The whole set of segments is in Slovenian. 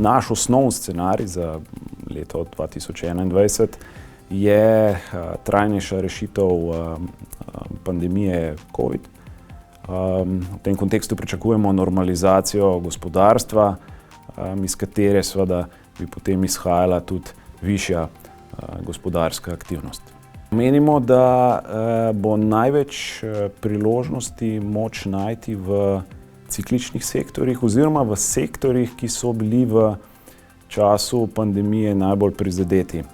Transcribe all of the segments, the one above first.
Naš osnovni scenarij za leto 2021 je trajnejša rešitev pandemije COVID. V tem kontekstu pričakujemo normalizacijo gospodarstva, iz katere seveda bi potem izhajala tudi višja gospodarska aktivnost. Menimo, da bo največ priložnosti moč najti v cikličnih sektorjih oziroma v sektorjih, ki so bili v času pandemije najbolj prizadeti.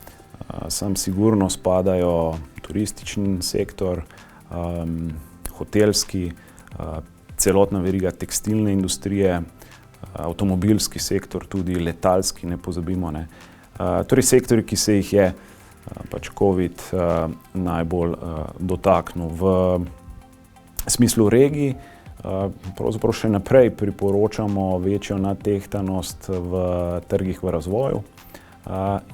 Sem sigurno spadajo turistični sektor, hotelski, celotna veriga tekstilne industrije, avtomobilski sektor, tudi letalski, ne pozabimo. Torej sektorji, ki se jih je COVID najbolj dotaknil. V smislu regij pravzaprav še naprej priporočamo večjo natehtanost v trgih v razvoju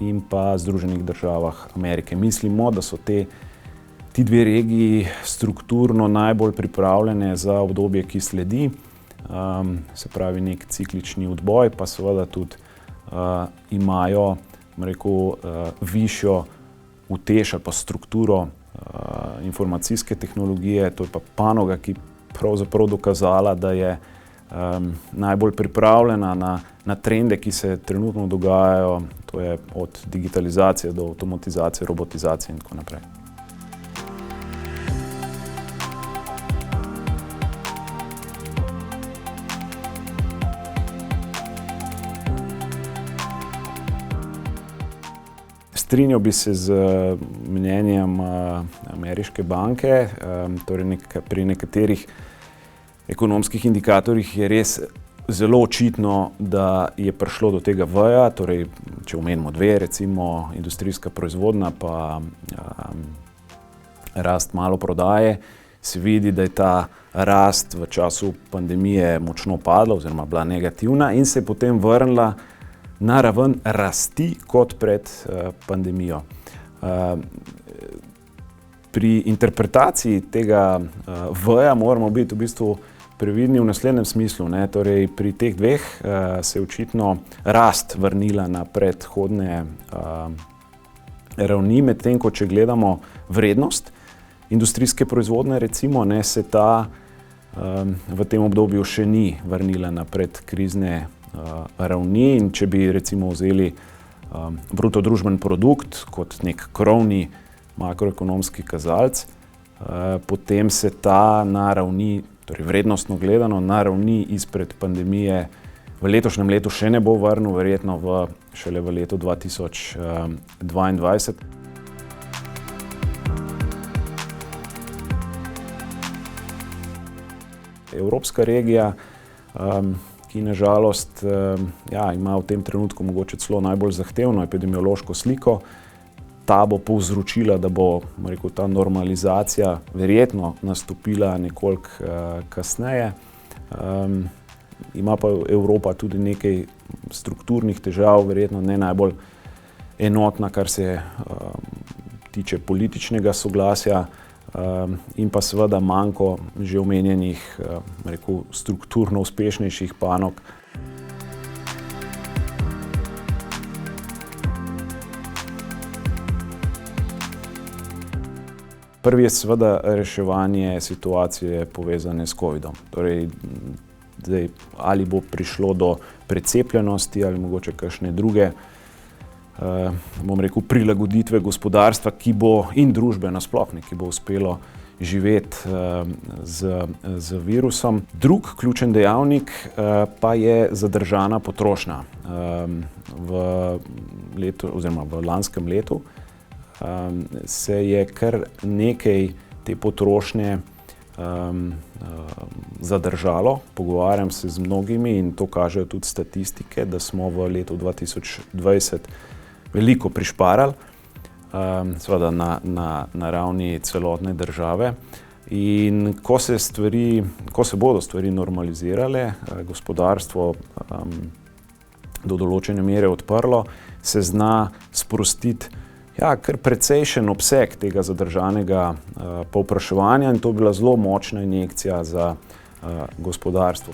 in pa Združenih državah Amerike. Mislimo, da so ti dve regiji strukturno najbolj pripravljene za obdobje, ki sledi, se pravi nek ciklični odboj, pa seveda tudi imajo, višjo utež ali pa strukturo informacijske tehnologije, to je pa panoga, ki pravzaprav dokazala, da je najbolj pripravljena na trende, ki se trenutno dogajajo, to je od digitalizacije do avtomatizacije, robotizacije in tako naprej. Strinjal bi se z mnenjem ameriške banke, torej pri nekaterih ekonomskih indikatorjih je res zelo očitno, da je prišlo do tega V-ja, torej če omenimo dve, recimo industrijska proizvodnja pa rast maloprodaje, se vidi, da je ta rast v času pandemije močno padla oziroma bila negativna in se je potem vrnila na raven rasti kot pred pandemijo. Pri interpretaciji tega V-ja moramo biti v bistvu previdni v naslednjem smislu. Torej, pri teh dveh se je očitno rast vrnila na predhodne ravni, medtem ko če gledamo vrednost industrijske proizvodnje, recimo, se ta v tem obdobju še ni vrnila na predkrizne ravni in če bi recimo vzeli bruto družbeni produkt kot nek krovni makroekonomski kazalec, potem se ta na ravni, torej vrednostno gledano, na ravni izpred pandemije v letošnjem letu še ne bo vrnil, verjetno šele v letu 2022. Evropska regija, ki nažalost ima v tem trenutku mogoče celo najbolj zahtevno epidemiološko sliko. Ta bo povzročila, da bo ta normalizacija verjetno nastopila nekoliko kasneje. Ima pa Evropa tudi nekaj strukturnih težav, verjetno ne najbolj enotna, kar se tiče političnega soglasja, in pa seveda manko že omenjenih, strukturno uspešnejših panog. Prvi je seveda reševanje situacije povezane s covidom. Torej, ali bo prišlo do precepljenosti ali mogoče kakšne druge, prilagoditve gospodarstva, ki bo in družbe nasploh, ki bo uspelo živeti z virusom. Drug ključen dejavnik pa je zadržana potrošnja. V lanskem letu se je kar nekaj te potrošnje zadržalo. Pogovarjam se z mnogimi in to kažejo tudi statistike, da smo v letu 2020 veliko prišparali, seveda na ravni celotne države. In ko se bodo stvari normalizirale, gospodarstvo do določene mere odprlo, se zna sprostiti kar precejšen obseg tega zadržanega povpraševanja in to je bila zelo močna injekcija za gospodarstvo.